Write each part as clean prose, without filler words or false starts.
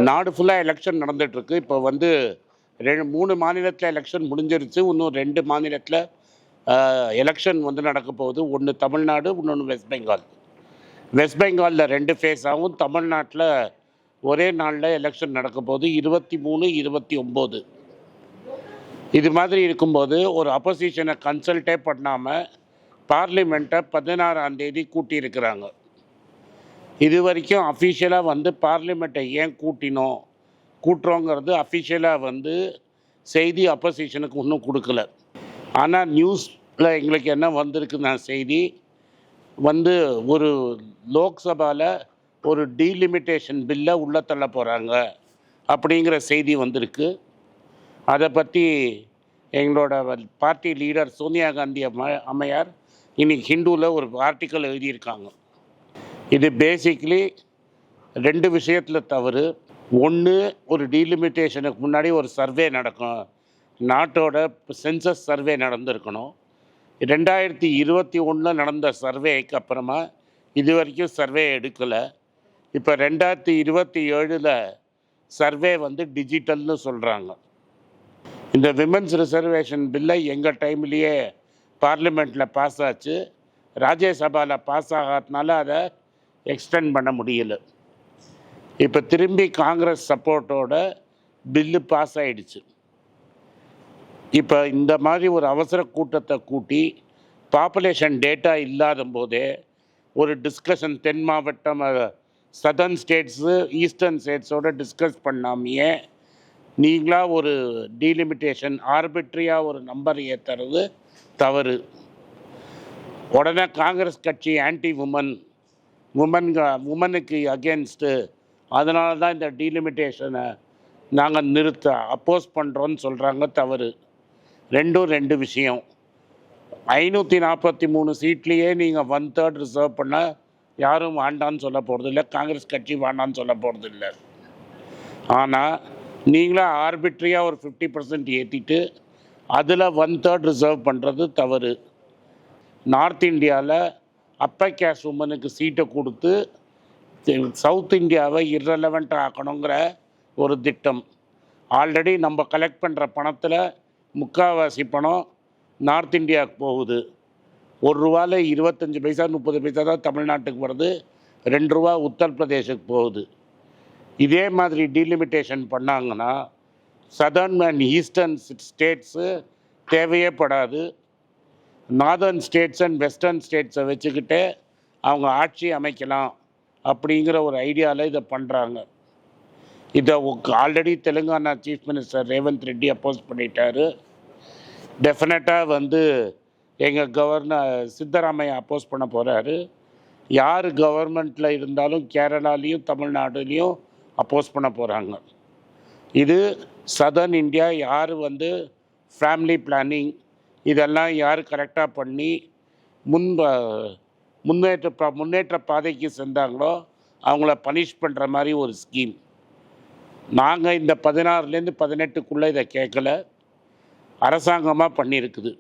நாடு ஃபுல்லாக எலெக்ஷன் நடந்துகிட்ருக்கு. இப்போ வந்து 3 மாநிலத்தில் எலெக்ஷன் முடிஞ்சிருச்சு. இன்னும் 2 மாநிலத்தில் எலெக்ஷன் வந்து நடக்க போகுது. ஒன்று தமிழ்நாடு, இன்னொன்று வெஸ்ட் பெங்கால். வெஸ்ட் பெங்காலில் 2 ஃபேஸாகவும், தமிழ்நாட்டில் ஒரே நாளில் எலெக்ஷன் நடக்க போகுது. 23, 29. இது மாதிரி இருக்கும்போது ஒரு அப்போசிஷனை கன்சல்ட்டே பண்ணாமல் பார்லிமெண்ட்டை 16ஆம் தேதி கூட்டியிருக்கிறாங்க. இது வரைக்கும் அஃபிஷியலாக வந்து பார்லிமெண்ட்டை ஏன் கூட்டுறோங்கிறது அஃபிஷியலாக வந்து செய்தி அப்போசிஷனுக்கு இன்னும் கொடுக்கல. ஆனால் நியூஸில் எங்களுக்கு என்ன வந்திருக்குன்னா செய்தி வந்து ஒரு லோக்சபாவில் ஒரு டீலிமிட்டேஷன் பில்லை உள்ளே தள்ள போகிறாங்க அப்படிங்கிற செய்தி வந்திருக்கு. அதை பற்றி எங்களோட பார்ட்டி லீடர் சோனியா காந்தி அம்மையார் இன்னைக்கு ஹிந்துவில் ஒரு ஆர்டிக்கல் எழுதியிருக்காங்க. இது பேசிக்லி 2 விஷயத்தில் தவறு. ஒன்று, ஒரு டீலிமிட்டேஷனுக்கு முன்னாடி ஒரு சர்வே நடக்கும், நாட்டோட சென்சஸ் சர்வே நடந்திருக்கணும். 2021 நடந்த சர்வேக்கு அப்புறமா இது வரைக்கும் சர்வே எடுக்கலை. இப்போ 2027 சர்வே வந்து டிஜிட்டல்னு சொல்கிறாங்க. இந்த விமென்ஸ் ரிசர்வேஷன் பில்லை எங்கள் டைம்லேயே பார்லிமெண்ட்டில் பாஸ் ஆச்சு. ராஜ்யசபாவில் பாஸ் ஆகாதனால அதை எக்ஸ்டெண்ட் பண்ண முடியல. இப்போ திரும்பி காங்கிரஸ் சப்போர்ட்டோட பில்லு பாஸ் ஆகிடுச்சு. இப்போ இந்த மாதிரி ஒரு அவசர கூட்டத்தை கூட்டி பாப்புலேஷன் டேட்டா இல்லாத போதே ஒரு டிஸ்கஷன் தென் மாவட்டம் சதர்ன் ஸ்டேட்ஸு ஈஸ்டர்ன் ஸ்டேட்ஸோடு டிஸ்கஸ் பண்ணாமையே நீங்களாக ஒரு டீலிமிட்டேஷன் ஆர்பிட்ரியாக ஒரு நம்பர் ஏற்றுறது தவறு. உடனே காங்கிரஸ் கட்சி ஆன்டி உமனுக்கு அகேன்ஸ்ட்டு, அதனால தான் இந்த டீலிமிட்டேஷனை நாங்கள் அப்போஸ் பண்ணுறோன்னு சொல்கிறாங்க. தவறு. 2 விஷயம். 543 சீட்லேயே நீங்கள் 1/3 ரிசர்வ் பண்ண யாரும் வேண்டான்னு சொல்ல போகிறது இல்லை, காங்கிரஸ் கட்சி வேண்டான்னு சொல்ல போகிறது இல்லை. ஆனால் நீங்களாக ஆர்பிட்ரியாக ஒரு 50% ஏற்றிட்டு அதில் 1/3 ரிசர்வ் பண்ணுறது தவறு. நார்த் இந்தியாவில் அப்பர் கேஸ்ட் உமனுக்கு சீட்டை கொடுத்து சவுத் இந்தியாவை இர்ரெலவெண்ட்டாக ஆக்கணுங்கிற ஒரு திட்டம். ஆல்ரெடி நம்ம கலெக்ட் பண்ணுற பணத்தில் முக்கால்வாசி பணம் நார்த் இந்தியாவுக்கு போகுது. ₹1 25 பைசா 30 பைசா தான் தமிழ்நாட்டுக்கு வருது. ₹2 உத்தரப்பிரதேசுக்கு போகுது. இதே மாதிரி டீலிமிட்டேஷன் பண்ணாங்கன்னா சதர்ன் அண்ட் ஈஸ்டர்ன் ஸ்டேட்ஸு தேவையே படாது. நார்தர்ன் ஸ்டேட்ஸ் அண்ட் வெஸ்டர்ன் ஸ்டேட்ஸை வச்சுக்கிட்டே அவங்க ஆட்சி அமைக்கலாம் அப்படிங்கிற ஒரு ஐடியாவில் இதை பண்ணுறாங்க. இதை already Telangana chief minister Revanth Reddy oppose பண்ணிட்டாரு. டெஃபினட்டாக வந்து எங்கள் கவர்னர் சித்தராமையா அப்போஸ் பண்ண போகிறாரு. யார் கவர்மெண்ட்டில் இருந்தாலும் கேரளாலேயும் தமிழ்நாடுலேயும் அப்போஸ் பண்ண போகிறாங்க. இது சதர்ன் இந்தியா யார் வந்து ஃபேமிலி பிளானிங் இதெல்லாம் யார் கரெக்டாக பண்ணி முன்னேற்ற பாதைக்கு சென்றாங்களோ அவங்கள பனிஷ் பண்ணுற மாதிரி ஒரு ஸ்கீம். நாங்கள் இந்த 16லேருந்து 18க்குள்ளே இதை கேட்கல, அரசாங்கமாக பண்ணியிருக்குது.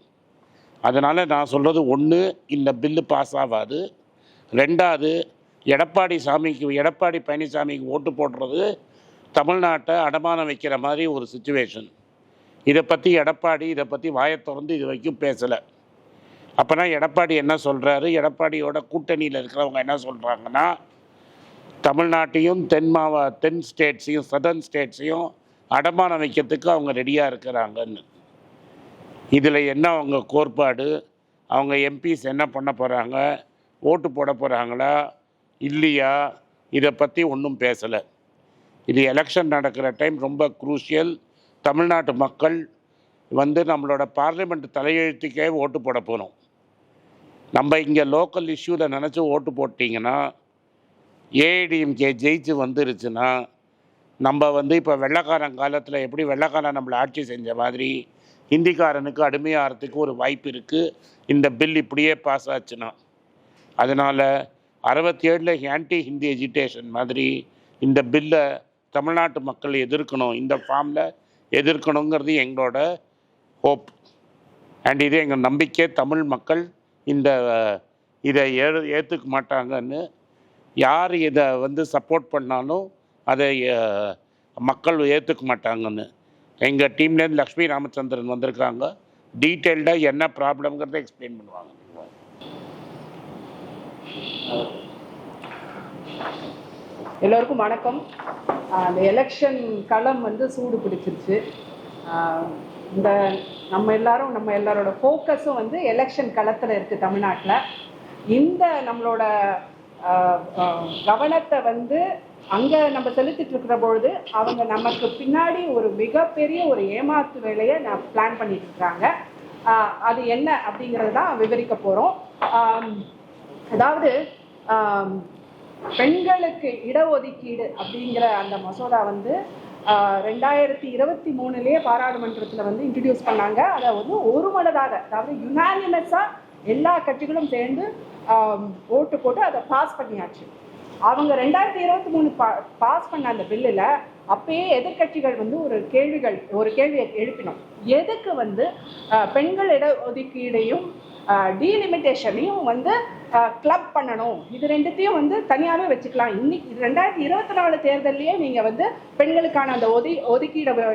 அதனால் நான் சொல்கிறது, ஒன்று, இந்த பில்லு பாஸ் ஆகாது. 2வது, எடப்பாடி பழனிசாமிக்கு ஓட்டு போடுறது தமிழ்நாட்டை அடமானம் வைக்கிற மாதிரி ஒரு சுச்சுவேஷன். இதை பற்றி வாயை திறந்து இது வரைக்கும் பேசலை. அப்போனா எடப்பாடி என்ன சொல்கிறாரு, எடப்பாடியோட கூட்டணியில் இருக்கிறவங்க என்ன சொல்கிறாங்கன்னா, தமிழ்நாட்டையும் தென் ஸ்டேட்ஸையும் சதர்ன் ஸ்டேட்ஸையும் அடமானம் வைக்கிறதுக்கு அவங்க ரெடியாக இருக்கிறாங்கன்னு. இதில் என்ன அவங்க கோட்பாடு, அவங்க எம்பிஸ் என்ன பண்ண போகிறாங்க, ஓட்டு போட போகிறாங்களா இல்லையா, இதை பற்றி ஒன்றும் பேசலை. இது எலெக்ஷன் நடக்கிற டைம் ரொம்ப குரூஷியல். தமிழ்நாட்டு மக்கள் வந்து நம்மளோட பார்லிமெண்ட் தலையெழுத்துக்கே ஓட்டு போட போகிறோம். நம்ம இங்கே லோக்கல் இஷ்யூவில் நினச்சி ஓட்டு போட்டிங்கன்னா ஏஐடிஎம்கே ஜெயிச்சு வந்துருச்சுன்னா நம்ம வந்து இப்போ வெள்ளைக்காரன் காலத்தில் எப்படி வெள்ளைக்காரன் நம்மளை ஆட்சி செஞ்ச மாதிரி ஹிந்திக்காரனுக்கு அடிமையாகிறதுக்கு ஒரு வாய்ப்பு இருக்குது இந்த பில் இப்படியே பாஸ் ஆச்சுன்னா. அதனால் 67 ஆன்டி ஹிந்தி எஜிடேஷன் மாதிரி இந்த பில்லை தமிழ்நாட்டு மக்கள் எதிர்க்கணும், இந்த ஃபார்மில் எதிர்க்கணுங்கிறது எங்களோட ஹோப் அண்ட் இது எங்கள் நம்பிக்கை. தமிழ் மக்கள் இதை ஏற்றுக்க மாட்டாங்கன்னு. யார் இதை வந்து சப்போர்ட் பண்ணாலும் அதை மக்கள் ஏற்றுக்க மாட்டாங்கன்னு. எங்கள் டீம்லேருந்து லக்ஷ்மி ராமச்சந்திரன் வந்திருக்காங்க, டீட்டெயில்டாக என்ன ப்ராப்ளம்ங்கிறத எக்ஸ்பிளைன் பண்ணுவாங்க. எல்லோருக்கும் வணக்கம். அந்த எலெக்ஷன் களம் சூடு பிடிச்சிருச்சு. இந்த நம்ம எல்லாரோட ஃபோக்கஸும் எலெக்ஷன் களத்தில் இருக்குது தமிழ்நாட்டில். இந்த நம்மளோட கவனத்தை அங்கே நம்ம செலுத்திட்டு இருக்கிற பொழுது அவங்க நமக்கு பின்னாடி ஒரு மிகப்பெரிய ஒரு ஏமாத்து வேலையை பிளான் பண்ணிட்டு இருக்கிறாங்க. அது என்ன அப்படிங்கிறது தான் விவரிக்க போகிறோம். அதாவது பெண்களுக்கு இடஒதுக்கீடு அப்படிங்கிற அந்த மசோதா 2023 பாராளுமன்றத்தில் இன்ட்ரடியூஸ் பண்ணாங்க. அதை ஒரு மனதாக, அதாவது யுனானிமஸாக எல்லா கட்சிகளும் சேர்ந்து ஓட்டு போட்டு அதை பாஸ் பண்ணியாச்சு. அவங்க 2023 பாஸ் பண்ண அந்த பில்லில் அப்பயே எதிர்கட்சிகள் ஒரு கேள்வியை எழுப்பினோம். எதுக்கு பெண்கள் இடஒதுக்கீடையும் டீலிமிட்டேஷனையும் கிளப் பண்ணணும், இது ரெண்டுத்தையும் தனியாகவே வச்சுக்கலாம். இன்னைக்கு 2024 தேர்தலையே நீங்கள் பெண்களுக்கான அந்த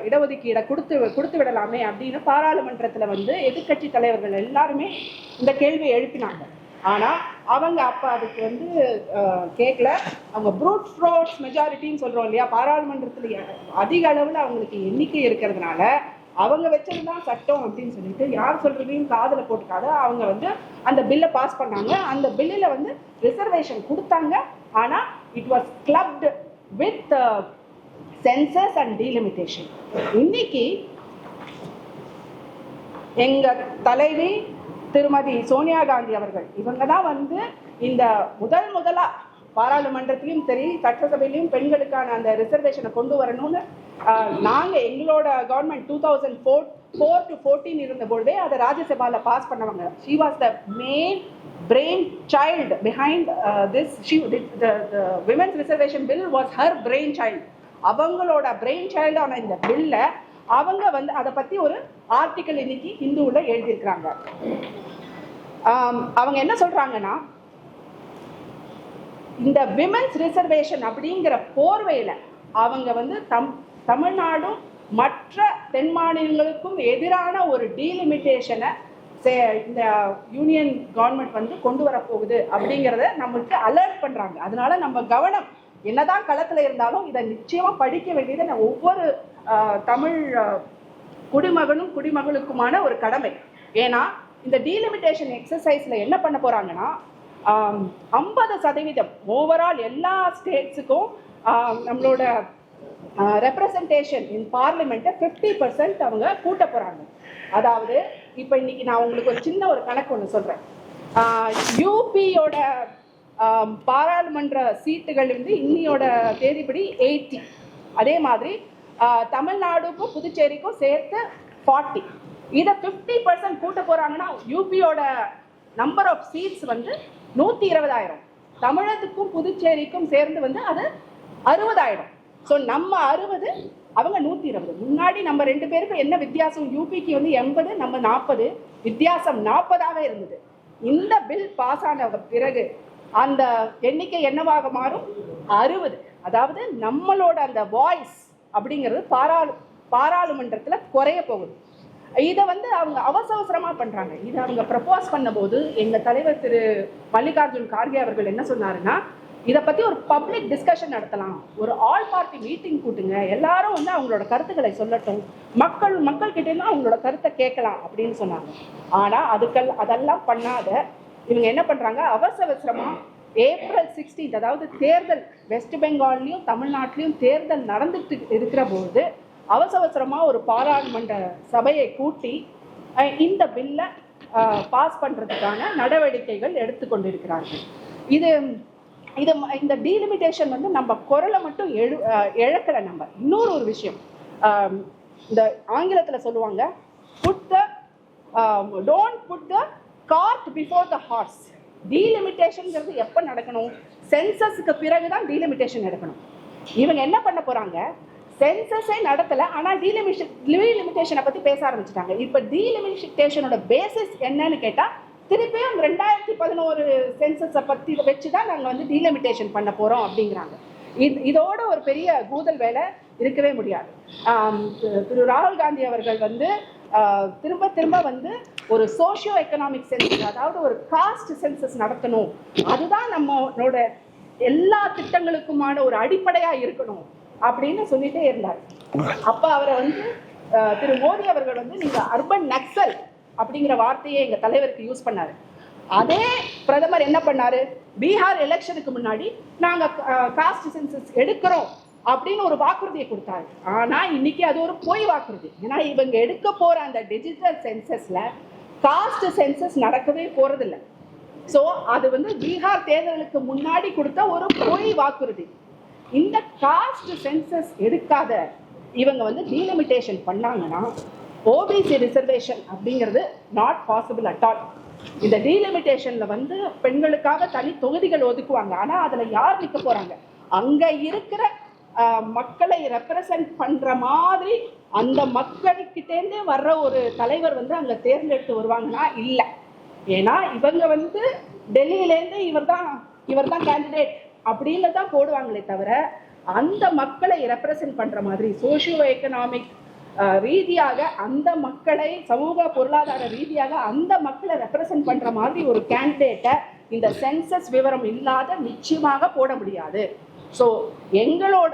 இடஒதுக்கீடை கொடுத்து விடலாமே அப்படின்னு பாராளுமன்றத்தில் எதிர்கட்சி தலைவர்கள் எல்லாருமே இந்த கேள்வியை எழுப்பினாங்க. ஆனால் அவங்க அப்போ அதுக்கு கேட்கல. அவங்க ப்ரூட் ஃபோர்ஸ் மெஜாரிட்டின்னு சொல்கிறோம் இல்லையா, பாராளுமன்றத்தில் அதிக அளவில் அவங்களுக்கு எண்ணிக்கை இருக்கிறதுனால அவங்க வச்சதுதான் சட்டம் அப்படின்னு சொல்லிட்டு யார் சொல்றதையும் காதில் போட்டுக்காத அவங்க அந்த பில்லை பாஸ் பண்ணாங்க. அந்த பில்லில் ரிசர்வேஷன் கொடுத்தாங்க. ஆனால் it was clubbed with census and delimitation. இன்னைக்கு எங்க தலைவி திருமதி சோனியா காந்தி அவர்கள் இவங்க தான் இந்த முதலா பாராளுமன்றத்திலையும் சரி சட்டசபையிலையும் பெண்களுக்கான அந்த ரிசர்வேஷனை கொண்டு வரணும்னு நாங்கள் எங்களோட கவர்மெண்ட் 2004 to 14 இருந்த பொழுதே அதை ராஜ்யசபாவில் பாஸ் பண்ணவங்க. She was the main brain child behind this. the women's reservation bill was her brain child. அவங்களோட பிரெயின் சைல்டான இந்த பில்லை அவங்க அதை பற்றி ஒரு ஆர்டிக்கல் இன்னைக்கு ஹிந்துவில் எழுதியிருக்கிறாங்க. அவங்க என்ன சொல்றாங்கன்னா, இந்த விமென்ஸ் ரிசர்வேஷன் அப்படிங்கிற போர்வையில் அவங்க தமிழ்நாடும் மற்ற தென் மாநிலங்களுக்கும் எதிரான ஒரு டீலிமிட்டேஷனை இந்த யூனியன் கவர்மெண்ட் கொண்டு வரப்போகுது அப்படிங்கிறத நம்மளுக்கு அலர்ட் பண்ணுறாங்க. அதனால நம்ம கவனம் என்னதான் களத்தில் இருந்தாலும் இதை நிச்சயமாக படிக்க வேண்டியது ஒவ்வொரு தமிழ் குடிமகனுக்குமான ஒரு கடமை. ஏன்னா இந்த டீலிமிட்டேஷன் எக்ஸசைஸில் என்ன பண்ண போகிறாங்கன்னா, 50% ஓவரால் எல்லா ஸ்டேட்ஸுக்கும் நம்மளோட ரெப்ரசன்டேஷன் இன் பார்லிமெண்ட்டை 50% அவங்க கூட்ட போகிறாங்க. அதாவது இப்போ இன்னைக்கு நான் உங்களுக்கு ஒரு சின்ன ஒரு கணக்கு ஒன்று சொல்கிறேன். யூபியோட பாராளுமன்ற சீட்டுகள் இன்னியோட தேதிப்படி 80. அதே மாதிரி தமிழ்நாடுக்கும் புதுச்சேரிக்கும் சேர்த்து 40. இதை 50% கூட்ட போகிறாங்கன்னா யூபியோட நம்பர் ஆஃப் சீட்ஸ் 120,000. தமிழகத்துக்கும் புதுச்சேரிக்கும் சேர்ந்து அது 60,000. ஸோ நம்ம 60, அவங்க 120. முன்னாடி நம்ம 2 பேருக்கும் என்ன வித்தியாசம்? யூபிக்கு 80, நம்ம 40. வித்தியாசம் 40ஆக இருந்தது. இந்த பில் பாஸ் ஆன பிறகு அந்த எண்ணிக்கை என்னவாக மாறும்? 60. அதாவது நம்மளோட அந்த வாய்ஸ் அப்படிங்கிறது பாராளுமன்றத்தில் குறைய போகுது. இதை அவங்க அவசரமாக பண்ணுறாங்க. இதை அவங்க ப்ரப்போஸ் பண்ணும்போது எங்கள் தலைவர் திரு மல்லிகார்ஜுன் கார்கே அவர்கள் என்ன சொன்னாருன்னா, இதை பற்றி ஒரு பப்ளிக் டிஸ்கஷன் நடத்தலாம், ஒரு ஆல் பார்ட்டி மீட்டிங் கூட்டுங்க, எல்லாரும் அவங்களோட கருத்துக்களை சொல்லட்டும், மக்கள்கிட்டேருந்து அவங்களோட கருத்தை கேட்கலாம் அப்படின்னு சொன்னாங்க. ஆனால் அதெல்லாம் பண்ணாத இவங்க என்ன பண்ணுறாங்க, அவசரமாக April 16, அதாவது தேர்தல் வெஸ்ட் பெங்கால்லையும் தமிழ்நாட்டிலையும் தேர்தல் நடந்துட்டு இருக்கிற போது அவசரமாக ஒரு பாராளுமன்ற சபையை கூட்டி இந்த பில்லை பாஸ் பண்ணுறதுக்கான நடவடிக்கைகள் எடுத்துக்கொண்டிருக்கிறார்கள். இந்த டீலிமிட்டேஷன் நம்ம குரலை மட்டும் இழக்கலை. நம்ம இன்னொரு விஷயம், இந்த ஆங்கிலத்தில் சொல்லுவாங்க, don't put the cart before the horse. டீலிமிட்டேஷன்ங்கிறது எப்போ நடக்கணும்? சென்சஸுக்கு பிறகு தான் டீலிமிட்டேஷன் நடக்கணும். இவங்க என்ன பண்ண போகிறாங்க, சென்சஸே நடத்தலை, ஆனால் டீலிமிட்டேஷனை பற்றி பேச ஆரம்பிச்சிட்டாங்க. இப்போ டீலிமிட்டேஷனோட பேசிஸ் என்னன்னு கேட்டால், திருப்பியும் 2011 சென்சஸை பற்றி வச்சு தான் நாங்கள் டீலிமிட்டேஷன் பண்ண போகிறோம் அப்படிங்கிறாங்க. இதோட ஒரு பெரிய கூதல் வேலை இருக்கவே முடியாது. திரு ராகுல் காந்தி அவர்கள் வந்து திரும்ப திரும்ப வந்து ஒரு சோஷியோ எக்கனாமிக் சென்சஸ், அதாவது ஒரு காஸ்ட் சென்சஸ் நடத்தணும், அதுதான் நம்மளோட எல்லா திட்டங்களுக்குமான ஒரு அடிப்படையா இருக்கணும் அப்படின்னு சொல்லிட்டே இருந்தார். அப்ப அவரை வந்து திரு மோடி அவர்கள் வந்து நீங்க அர்பன் நக்சல் அப்படிங்கிற வார்த்தையை எங்க தலைவருக்கு யூஸ் பண்ணாரு. அதே பிரதமர் என்ன பண்ணாரு, பீகார் எலெக்ஷனுக்கு முன்னாடி நாங்க காஸ்ட் சென்சஸ் எடுக்கிறோம் அப்படின்னு ஒரு வாக்குறுதியை கொடுத்தாரு. ஆனா இன்னைக்கு அது ஒரு பொய் வாக்குறுதி. ஏன்னா இவங்க எடுக்க போற அந்த டிஜிட்டல் சென்சஸ்ல காஸ்ட் சென்சஸ் நடக்கவே போறதில்லை. ஸோ அது வந்து பீகார் தேர்தலுக்கு முன்னாடி கொடுத்த ஒரு பொய் வாக்குறுதி. இந்த காஸ்ட் சென்சஸ் எடுக்காத இவங்க வந்து டீலிமிட்டேஷன் பண்ணாங்கன்னா ஓபிசி ரிசர்வேஷன் அப்படிங்கிறது நாட் பாசிபிள் அட் ஆல். இந்த டீலிமிட்டேஷன்ல வந்து பெண்களுக்காக தனி தொகுதிகள் ஒதுக்குவாங்க. ஆனா அதுல யார் நிற்க போறாங்க? அங்க இருக்கிற மக்களை ரெப்ரசன்ட் பண்ற மாதிரி அந்த மக்கள்கிட்டேருந்தே வர்ற ஒரு தலைவர் வந்து அங்க தேர்ந்தெடுத்து வருவாங்கன்னா இல்லை. ஏன்னா இவங்க வந்து டெல்லியிலேருந்து இவர் தான் கேண்டிடேட் அப்படின்னு தான் போடுவாங்களே தவிர அந்த மக்களை ரெப்ரசன்ட் பண்ற மாதிரி சோஷியோ எக்கனாமிக் ரீதியாக அந்த மக்களை, சமூக பொருளாதார ரீதியாக அந்த மக்களை ரெப்ரசன்ட் பண்ற மாதிரி ஒரு கேண்டிடேட்டை இந்த சென்சஸ் விவரம் இல்லாத நிச்சயமாக போட முடியாது. ஸோ எங்களோட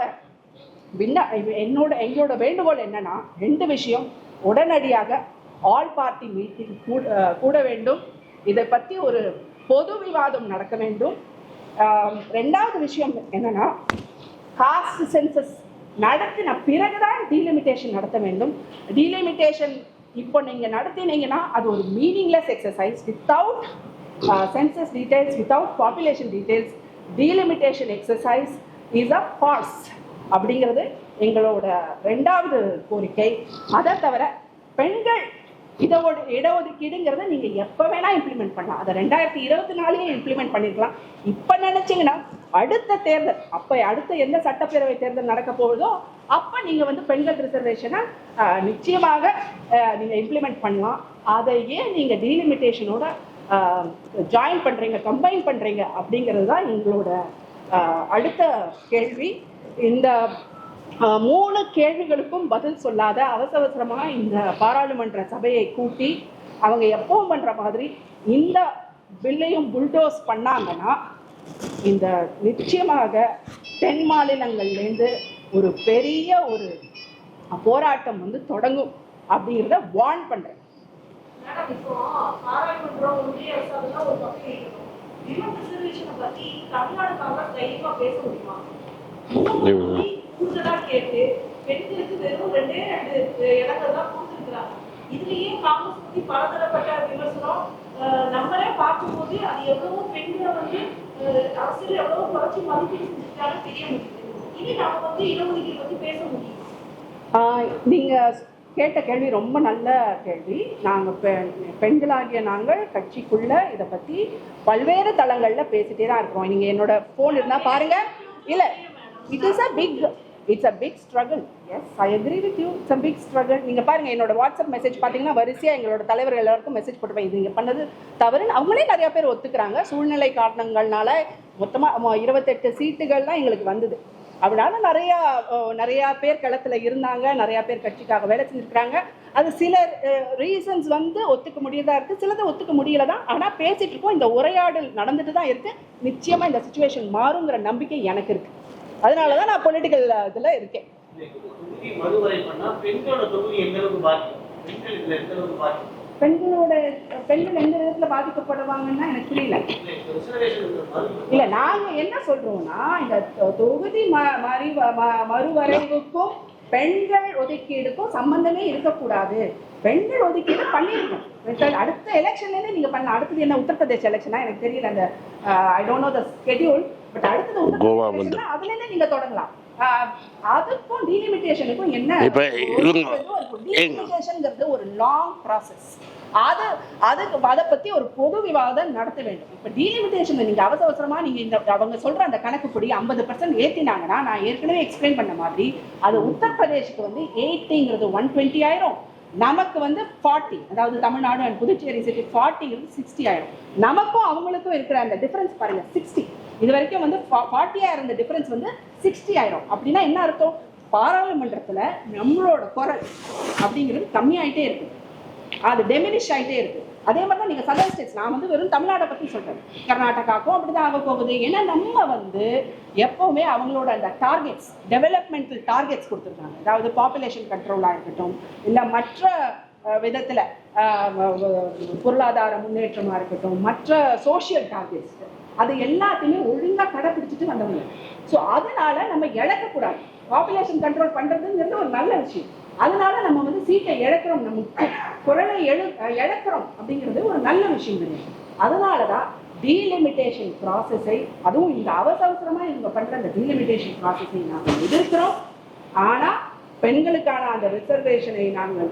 வேண்டுகோள் என்னன்னா, 2 விஷயம். உடனடியாக ஆல் பார்ட்டி மீட்டிங் கூட வேண்டும். இதை பற்றி ஒரு பொது விவாதம் நடக்க வேண்டும். 2வது விஷயம் என்னன்னா, காஸ்ட் சென்சஸ் நடத்தின பிறகுதான் டீலிமிட்டேஷன் நடத்த வேண்டும். டீலிமிட்டேஷன் இப்போ நீங்க நடத்தினீங்கன்னா அது ஒரு meaningless exercise. Without census details, without population details, delimitation exercise is a farce அப்படிங்கிறது எங்களோட 2வது கோரிக்கை. அதை தவிர பெண்கள் இடஒதுக்கீடுங்கிறத நீங்க எப்ப வேணா இம்ப்ளிமெண்ட் பண்ணலாம். அதை 2024 இம்ப்ளிமெண்ட் பண்ணிருக்கலாம். இப்ப நினைச்சீங்கன்னா அடுத்த தேர்தல், அடுத்த எந்த சட்டப்பேரவை தேர்தல் நடக்க போகுதோ அப்ப நீங்க வந்து பெண்கள் ரிசர்வேஷனை நிச்சயமாக நீங்க இம்ப்ளிமெண்ட் பண்ணலாம். அதையே நீங்க டீலிமிட்டேஷனோட ஜாயின் பண்றீங்க, கம்பைன் பண்றீங்க அப்படிங்கிறது தான் எங்களோட அடுத்த கேள்வி. இந்த 3 கேள்விகளுக்கும் பதில் சொல்லாத அவசரமா இந்த பாராளுமன்ற சபையை கூட்டி அவங்க எப்பவும் பண்ற மாதிரி இந்த பில்லையும் புல்டோஸ் பண்ணாங்கன்னா இந்த நிச்சயமாக தென் மாநிலங்கள்லேருந்து ஒரு பெரிய ஒரு போராட்டம் வந்து தொடங்கும் அப்படிங்கிறத வார்ன் பண்றேன். கேட்டு பெண்களுக்கு வெறும் 2 இடங்கள் தான் கொடுத்துருக்கிறாங்க. இதுலயே காங்கிரஸ் பத்தி பலதரப்பட்ட விமர்சனம் நம்மளே பார்க்கும்போது அது எவ்வளவோ பெண்களை வந்து அரசியல் எவ்வளவோ குறைச்சி மதிப்பீடு செஞ்சுட்டாலும் தெரிய முடியுது. இனி நம்ம வந்து இடஒதுக்கீடு பத்தி பேச முடியும். நீங்க கேட்ட கேள்வி ரொம்ப நல்ல கேள்வி. பெண்களாகிய நாங்கள் கட்சிக்குள்ள இதை பத்தி பல்வேறு தளங்கள்ல பேசிட்டே தான் இருக்கிறோம். நீங்க என்னோட போன் இருந்தா பாருங்க. இல்ல, it's a big struggle. Yes, I agree with you. It's a big struggle. நீங்க பாருங்க, என்னோட வாட்ஸ்அப் மெசேஜ் பாத்தீங்கன்னா வரிசையா எங்களோட தலைவர்கள் எல்லாருக்கும் மெசேஜ் போட்டுப்பேன். இது நீங்க பண்ணது தவறுன்னு அவங்களே நிறைய பேர் ஒத்துக்கிறாங்க. சூழ்நிலை காரணங்கள்னால மொத்தமா 28 சீட்டுகள் தான் எங்களுக்கு வந்தது. அதனால நிறைய பேர் களத்துல இருந்தாங்க, நிறைய பேர் கட்சிக்காக வேலை செஞ்சிருக்காங்க. அது சில ரீசன்ஸ் வந்து ஒத்துக்க முடியதா இருக்கு, சிலதை ஒத்துக்க முடியல தான். ஆனா பேசிட்டு இருக்கோம், இந்த உரையாடல் நடந்துட்டு தான் இருக்கு. நிச்சயமா இந்த சிச்சுவேஷன் மாறுங்கிற நம்பிக்கை எனக்கு இருக்கு. அதனாலதான் நான் பொலிட்டிக்கல் இதுல இருக்கேன். பெண்கள் எந்த விதத்துல பாதிக்கப்படுவாங்கன்னா எனக்கு புரியல. இல்ல, நாங்க என்ன சொல்றோம்னா, இந்த தொகுதி மறுவரைவுக்கும் பெண்கள் ஒதுக்கீடுக்கும் சம்பந்தமே இருக்கக்கூடாது. பெண்கள் ஒதுக்கீடு பண்ணிருக்கோம். அடுத்த எலெக்ஷன்ல நீங்க பண்ணலாம். அடுத்தது என்ன, உத்தரப்பிரதேச எலெக்ஷனா எனக்கு தெரியல, அந்த I don't know the schedule. But அடுத்தது உத்தரப்பிரதேச அதுல இருந்து நீங்க தொடங்கலாம். அதுக்கும் டீலிமிட்டேஷனுக்கும் என்ன, டீலிமிட்டேஷன்ங்கிறது ஒரு லாங் ப்ராசஸ். அதை பத்தி ஒரு பொது விவாதம் நடத்த வேண்டும். இப்ப டீலிமிட்டேஷன் நீங்க அவசரமா நீங்க இந்த அவங்க சொல்ற அந்த கணக்குப்படி 50% ஏத்தினாங்கன்னா, நான் ஏற்கனவே எக்ஸ்பிளைன் பண்ண மாதிரி அது உத்தரப்பிரதேசுக்கு வந்து 80ங்கிறது 120 ஆயிரும், நமக்கு வந்து 40, அதாவது தமிழ்நாடு அண்ட் புதுச்சேரி சிட்டி 40ங்கிறது 60 ஆயிரும். நமக்கும் அவங்களுக்கும் இருக்கிற அந்த டிஃபரன்ஸ் பாருங்க, 60. இது வரைக்கும் வந்து 40 இருந்த டிஃபரன்ஸ் வந்து 60 ஆயிரும். அப்படின்னா என்ன அர்த்தம்? பாராளுமன்றத்துல நம்மளோட குரல் அப்படிங்கிறது கம்மியாயிட்டே இருக்கு, அது டெமினிஷ் ஆயிட்டே இருக்கு. அதே மாதிரி தான் நீங்க சதர்ன் ஸ்டேட்ஸ், நான் வந்து வெறும் தமிழ்நாட்டை பத்தி சொல்றேன், கர்நாடகாவுக்கும் அப்படிதான் ஆக போகுது. ஏன்னா நம்ம வந்து எப்பவுமே அவங்களோட அந்த டார்கெட்ஸ், டெவலப்மெண்டல் டார்கெட்ஸ் கொடுத்துருக்காங்க. அதாவது பாப்புலேஷன் கண்ட்ரோலா இருக்கட்டும், இல்ல மற்ற விதத்துல பொருளாதார முன்னேற்றமா இருக்கட்டும், மற்ற சோசியல் டார்கெட்ஸ், அது எல்லாத்தையுமே ஒழுங்கா கடைபிடிச்சிட்டு வந்தவங்க. ஸோ அதனால நம்ம இழக்கக்கூடாது. பாப்புலேஷன் கண்ட்ரோல் பண்றதுங்கிறது ஒரு நல்ல விஷயம். அதனால நம்ம வந்து சீட்டை இழக்கிறோம், நம்ம குரலை இழக்கிறோம் அப்படிங்கிறது ஒரு நல்ல விஷயம் கிடையாது. அதனாலதான் டீலிமிட்டேஷன் ப்ராசஸை, அதுவும் இந்த அவசரமா இவங்க பண்ற அந்த டீலிமிட்டேஷன் ப்ராசஸை நாங்கள் எதிர்க்கிறோம். ஆனா பெண்களுக்கான அந்த ரிசர்வேஷனை நாங்கள்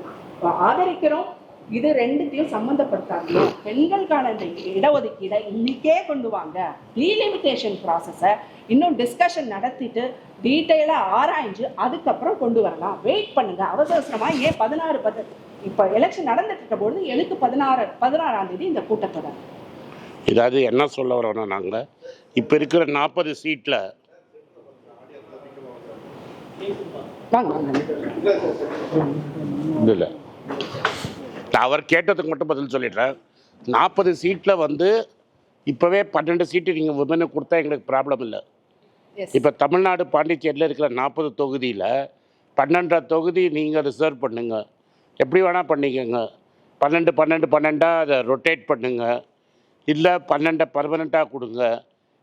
ஆதரிக்கிறோம். இது ரெண்டுத்தையும் சம்பந்தப்படுத்தாங்க. பெண்களுக்கான இந்த இடஒதுக்கீடை இன்னைக்கே கொண்டு வாங்க. டீலிமிட்டேஷன் ப்ராசஸை இன்னும் டிஸ்கஷன் நடத்திட்டு டீட்டெயிலா ஆராய்ஞ்சு அதுக்கப்புறம் கொண்டு வரலாம். வெயிட் பண்ணுங்க. அவசரமா ஏன் 16 இப்ப எலெக்ஷன் நடந்துட்டு இருக்க பொழுது எனக்கு 16ஆம் தேதி இந்த கூட்டத்தொடர். இதாவது என்ன சொல்ல வரோம்னா, நாங்கள் இப்போ இருக்கிற 40 சீட்டில் இல்லை, அவர் கேட்டதுக்கு மட்டும் பதில் சொல்லிடுறேன். 40 சீட்டில் வந்து இப்போவே 12 சீட்டு நீங்கள் விமனுக்கு கொடுத்தா எங்களுக்கு ப்ராப்ளம் இல்லை. இப்போ தமிழ்நாடு பாண்டிச்சேரியில் இருக்கிற 40 தொகுதியில் 12 தொகுதி நீங்கள் ரிசர்வ் பண்ணுங்க, எப்படி வேணால் பண்ணிக்கோங்க. 12 அதை ரொட்டேட் பண்ணுங்க, இல்லை 12 பர்மனெண்ட்டாக கொடுங்க,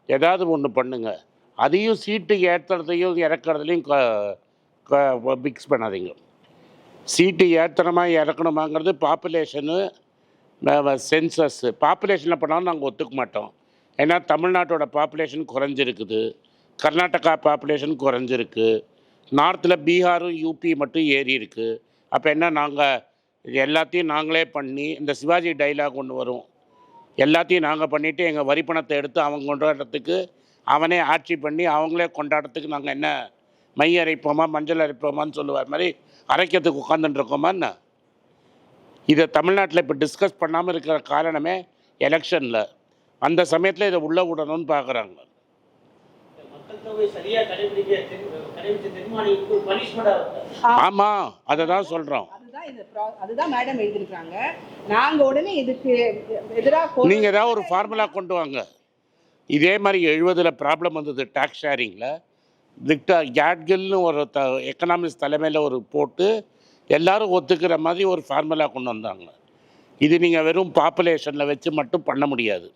ஏதாவது ஒன்று பண்ணுங்க. அதையும் சீட்டு ஏற்றுறதையும் இறக்குறதுலையும் மிக்ஸ் பண்ணாதீங்க. சீட்டு ஏற்றணுமா இறக்கணுமாங்கிறது பாப்புலேஷனு சென்சஸ்ஸு. பாப்புலேஷனில் பண்ணாலும் நாங்கள் ஒத்துக்க மாட்டோம். ஏன்னா தமிழ்நாட்டோட பாப்புலேஷன் குறைஞ்சிருக்குது, கர்நாடகா பாப்புலேஷன் குறைஞ்சிருக்கு, நார்த்தில் பீகாரும் யூபி மட்டும் ஏறி இருக்குது. அப்போ என்ன, நாங்கள் எல்லாத்தையும் நாங்களே பண்ணி, இந்த சிவாஜி டைலாக் ஒன்று வரும், எல்லாத்தையும் நாங்கள் பண்ணிவிட்டு எங்கள் வரி பணத்தை எடுத்து அவங்க கொண்டாடுறதுக்கு, அவனே ஆட்சி பண்ணி அவங்களே கொண்டாடுறதுக்கு நாங்கள் என்ன மை அரைப்போமா மஞ்சள் அரைப்போமான்னு சொல்லுவார் மாதிரி அரைக்கிறதுக்கு உட்காந்துட்டுருக்கோமா என்ன? இதை தமிழ்நாட்டில் இப்போ டிஸ்கஸ் பண்ணாமல் இருக்கிற காரணமே எலெக்ஷனில். அந்த சமயத்தில் இதை உள்ளே விடணும்னு பார்க்குறாங்க. ஆமாம், அதை தான் சொல்கிறோம். அதுதான் மேடம் எழுதிருக்காங்க. நாங்கள் உடனே இதுக்கு எதிராக நீங்கள் ஏதாவது ஒரு ஃபார்முலா கொண்டு வாங்க. இதே மாதிரி 70 ப்ராப்ளம் வந்தது டேக்ஸ் ஷேரிங்கில். விக்டர் கேட்கில்னு ஒரு எக்கனாமிக்ஸ் தலைமையில் ஒரு போட்டு எல்லாரும் ஒத்துக்கிற மாதிரி ஒரு ஃபார்முலா கொண்டு வந்தாங்க. இது நீங்கள் வெறும் பாப்புலேஷனில் வச்சு மட்டும் பண்ண முடியாது.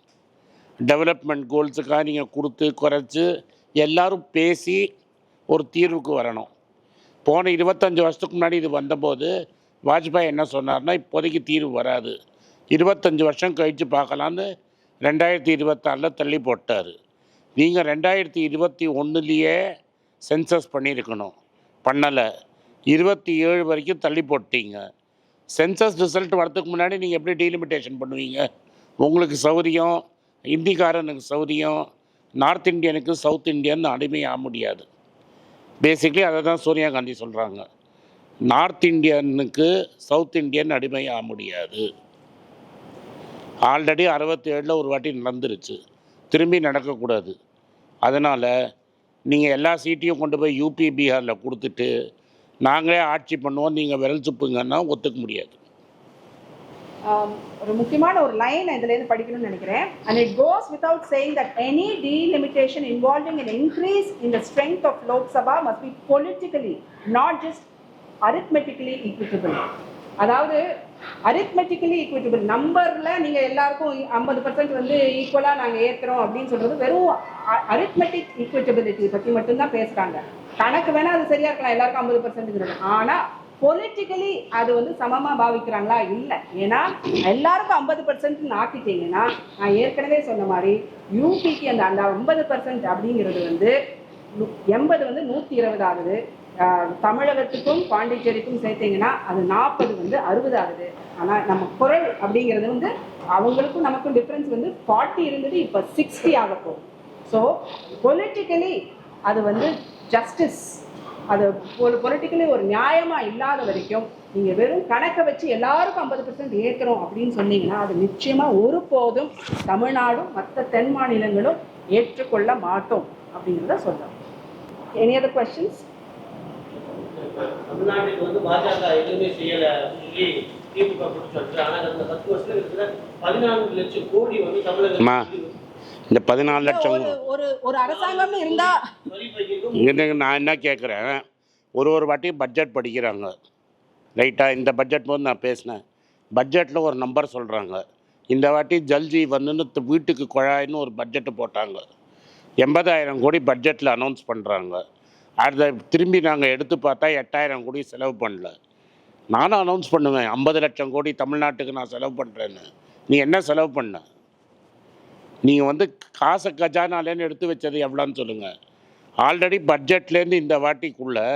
டெவலப்மெண்ட் கோல்ஸுக்காக நீங்கள் கொடுத்து குறைச்சி எல்லோரும் பேசி ஒரு தீர்வுக்கு வரணும். போன 25 வருஷத்துக்கு முன்னாடி இது வந்தபோது வாஜ்பாய் என்ன சொன்னார்னா, இப்போதைக்கு தீர்வு வராது, 25 வருஷம் கழித்து பார்க்கலான்னு 2026 தள்ளி போட்டார். நீங்கள் 2021 சென்சஸ் பண்ணியிருக்கணும், பண்ணலை. 27 வரைக்கும் தள்ளி போட்டீங்க. சென்சஸ் ரிசல்ட் வரதுக்கு முன்னாடி நீங்கள் எப்படி டீலிமிட்டேஷன் பண்ணுவீங்க? உங்களுக்கு சௌரியம், இந்திக்காரனுக்கு சௌரியம், நார்த் இந்தியனுக்கு சவுத் இந்தியன் அடிமையாக முடியாது. பேசிக்லி அதை தான் சோனியா காந்தி சொல்கிறாங்க. நார்த் இந்தியனுக்கு சவுத் இந்தியன் அடிமையாக முடியாது. ஆல்ரெடி 67 ஒரு வாட்டி நடந்துருச்சு, திரும்பி நடக்கக்கூடாது. அதனால் நீங்கள் எல்லா சீட்டையும் கொண்டு போய் யூபி பீகாரில் கொடுத்துட்டு நாங்களே ஆட்சி பண்ணுவோம் நீங்கள் விரல் சுப்புங்கன்னா ஒத்துக்க முடியாது. ஒரு முக்கியமான ஒரு லைன் இதுலேருந்து படிக்கணும்னு நினைக்கிறேன். and it goes without saying that any delimitation involving an increase in the strength of Lok Sabha must be politically, not just arithmetically equitable. அதாவது அரித்மெட்டிக்கலி ஈக்குவிட்டபிள் நம்பர்ல நீங்க எல்லாருக்கும் 50% வந்து ஈக்குவலா நாங்க ஏற்கிறோம் அப்படின்னு சொல்றது வெறும் அரித்மெட்டிக் ஈக்குவிட்டபிலிட்டி பத்தி மட்டும்தான் பேசுறாங்க. கணக்கு வேணா அது சரியா இருக்கலாம், எல்லாருக்கும் 50%. ஆனா பொலிட்டிக்கலி அது வந்து சமமா பாவிக்கிறாங்களா? இல்லை. ஏன்னா எல்லாருக்கும் 50% ஆக்கிட்டீங்கன்னா, நான் ஏற்கனவே சொன்ன மாதிரி யூபிக்கு அந்த 50% அப்படிங்கிறது வந்து 80 வந்து 120 ஆகுது. தமிழகத்துக்கும் பாண்டிச்சேரிக்கும் சேர்த்தீங்கன்னா அது 40 வந்து 60 ஆகுது. ஆனால் நம்ம குரல் அப்படிங்கிறது வந்து அவங்களுக்கும் நமக்கும் டிஃப்ரென்ஸ் வந்து 40 இருந்தது, இப்போ 60 ஆக போகும். ஸோ பொலிட்டிக்கலி அது வந்து ஜஸ்டிஸ், அது ஒரு பொலிட்டிக்கலி ஒரு நியாயமாக இல்லாத வரைக்கும் நீங்கள் வெறும் கணக்கை வச்சு எல்லாருக்கும் 50% ஏற்கிறோம் அப்படின்னு சொன்னீங்கன்னா அது நிச்சயமாக ஒருபோதும் தமிழ்நாடும் மற்ற தென் மாநிலங்களும் ஏற்றுக்கொள்ள மாட்டோம் அப்படிங்கிறத சொல்றோம். Any other questions? தமிழ்நாட்டுக்கு வந்து பாஜக எதுவுமே செய்யல சொல்லி திமுக பிடிச்சாச்சு. ஆனால் அந்த 10 வருஷத்துல இருக்கிற 14 லட்சம் கோடி வந்து அம்மா, தமிழக இந்த 14 லட்சம் ஒரு அரசாங்கம்னு இருந்தா வரி பகிர்வு இங்க நான் என்ன கேட்குறேன், ஒரு வாட்டி பட்ஜெட் படிக்கிறாங்க ரைட்டாக. இந்த பட்ஜெட் போது நான் பேசினேன், பட்ஜெட்டில் ஒரு நம்பர் சொல்கிறாங்க. இந்த வாட்டி ஜல்ஜி வந்துன்னு வீட்டுக்கு குழாயின்னு ஒரு பட்ஜெட்டு போட்டாங்க. 80,000 கோடி பட்ஜெட்டில் அனௌன்ஸ் பண்ணுறாங்க. அதை திரும்பி நாங்கள் எடுத்து பார்த்தா 8,000 கோடி செலவு பண்ணல. நானும் அனௌன்ஸ் பண்ணுவேன் 50 லட்சம் கோடி தமிழ்நாட்டுக்கு நான் செலவு பண்ணுறேன்னு. நீ என்ன செலவு பண்ண? நீங்கள் வந்து காசை கஜானாலேன்னு எடுத்து வச்சது எவ்வளோன்னு சொல்லுங்கள். ஆல்ரெடி பட்ஜெட்லேருந்து இந்த வாட்டிக்குள்ளே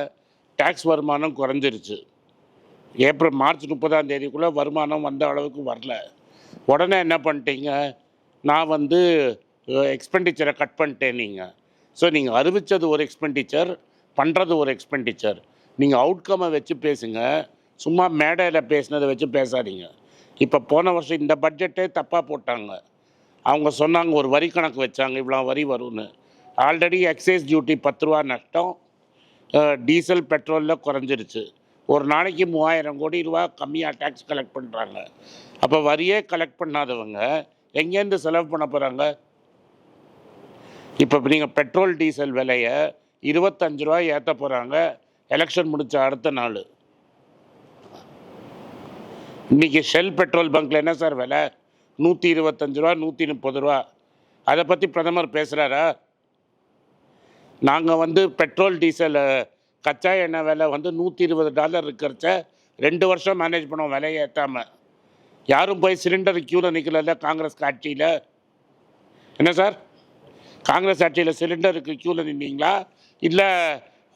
டேக்ஸ் வருமானம் குறைஞ்சிருச்சு. மார்ச் 30ஆம் தேதிக்குள்ளே வருமானம் வந்த அளவுக்கு வரல. உடனே என்ன பண்ணிட்டீங்க, நான் வந்து எக்ஸ்பெண்டிச்சரை கட் பண்ணிட்டேன் நீங்கள். ஸோ நீங்கள் அறிவித்தது ஒரு எக்ஸ்பெண்டிச்சர், பண்ணுறது ஒரு எக்ஸ்பெண்டிச்சர். நீங்கள் அவுட்கம்மை வச்சு பேசுங்க, சும்மா மேடையில் பேசினதை வச்சு பேசாதீங்க. இப்போ போன வருஷம் இந்த பட்ஜெட்டே தப்பாக போட்டாங்க. அவங்க சொன்னாங்க ஒரு வரி கணக்கு வச்சாங்க, இவ்வளோ வரி வரும்னு. ஆல்ரெடி எக்ஸைஸ் டியூட்டி 10 ரூபா நஷ்டம் டீசல் பெட்ரோலில் குறைஞ்சிருச்சு. ஒரு நாளைக்கு 3000 கோடி ரூபா கம்மியாக டேக்ஸ் கலெக்ட் பண்ணுறாங்க. அப்போ வரியே கலெக்ட் பண்ணாதவங்க எங்கேருந்து செலவு பண்ண போகிறாங்க? இப்போ நீங்கள் பெட்ரோல் டீசல் விலையை 25 ரூபா ஏற்ற போகிறாங்க எலெக்ஷன் முடிச்ச அடுத்த நாள். இன்றைக்கி ஷெல் பெட்ரோல் பங்க்கில் என்ன சார் விலை? 125 ரூபா, 130 ரூபா. அதை பற்றி பிரதமர் பேசுகிறாரா? நாங்கள் வந்து பெட்ரோல் டீசல் கச்சா எண்ணெய் விலை வந்து $120 இருக்கிறச்ச 2 வருஷம் மேனேஜ் பண்ணோம் விலையை ஏற்றாமல். யாரும் போய் சிலிண்டர் க்யூவில் நிற்கல காங்கிரஸ் ஆட்சியில். என்ன சார், காங்கிரஸ் ஆட்சியில் சிலிண்டருக்கு க்யூவில் நின்றீங்களா? இல்லை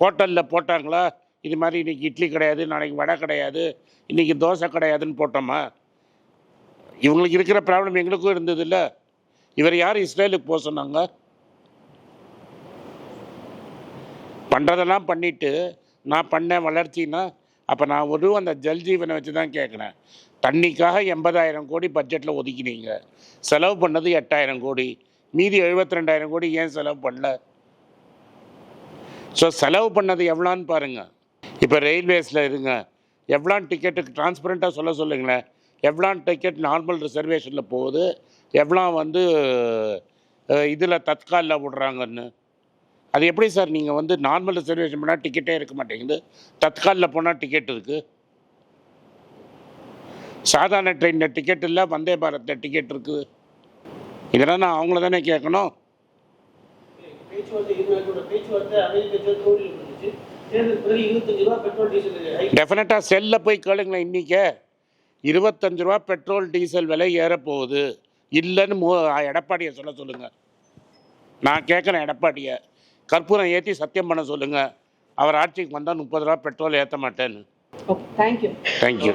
ஹோட்டலில் போட்டாங்களா? இது மாதிரி இன்றைக்கி இட்லி கிடையாது, நாளைக்கு வடை கிடையாது, இன்றைக்கி தோசை கிடையாதுன்னு போட்டோமா? இவங்களுக்கு இருக்கிற ப்ராப்ளம் எங்களுக்கும் இருந்தது இல்லை. இவர் யார் இஸ்ரேலுக்கு போக சொன்னாங்க? பண்ணுறதெல்லாம் பண்ணிவிட்டு நான் பண்ணேன் வளர்ச்சின்னா, அப்போ நான் ஒரு அந்த ஜல்ஜீவனை வச்சு தான் கேட்குறேன். தண்ணிக்காக 80,000 கோடி பட்ஜெட்டில் ஒதுக்கினீங்க, செலவு பண்ணது 8,000 கோடி, மீதி 72,000 கோடி ஏன் செலவு பண்ணல? ஸோ செலவு பண்ணது எவ்வளோன்னு பாருங்கள். இப்போ ரயில்வேஸில் இருங்க, எவ்வளோ டிக்கெட்டுக்கு டிரான்ஸ்பரண்ட்டாக சொல்லுங்களேன். எவ்வளோ டிக்கெட் நார்மல் ரிசர்வேஷனில் போகுது, எவ்வளோ வந்து இதில் தத்காலில் விடுறாங்கன்னு. அது எப்படி சார்? நீங்கள் வந்து நார்மல் ரிசர்வேஷன் பண்ணால் டிக்கெட்டே இருக்க மாட்டேங்குது, தத்காலில் போனால் டிக்கெட் இருக்குது. சாதாரண ட்ரெயினில் டிக்கெட் இல்லை, வந்தே பாரத்தில் டிக்கெட் இருக்குது. இதெல்லாம் நான் அவங்கள தானே கேட்கணும். பேச்சுவார்த்தை அமெரிக்க தோல்வி இருந்துச்சு. தேர்தல் பிறகு 25 ரூபா பெட்ரோல் டீசல் டெஃபினட்டாக செல்லில் போய் கேளுங்களேன். இன்றைக்கே 25 ரூபா பெட்ரோல் டீசல் விலை ஏறப்போகுது இல்லைன்னு எடப்பாடியை சொல்லுங்கள். நான் கேட்குறேன் எடப்பாடியை, கற்பூரம் ஏற்றி சத்தியம் பண்ண சொல்லுங்கள். அவர் ஆட்சிக்கு வந்தால் 30 ரூபா பெட்ரோல் ஏற்ற மாட்டேன்னு. Okay, thank you. தேங்க்யூ.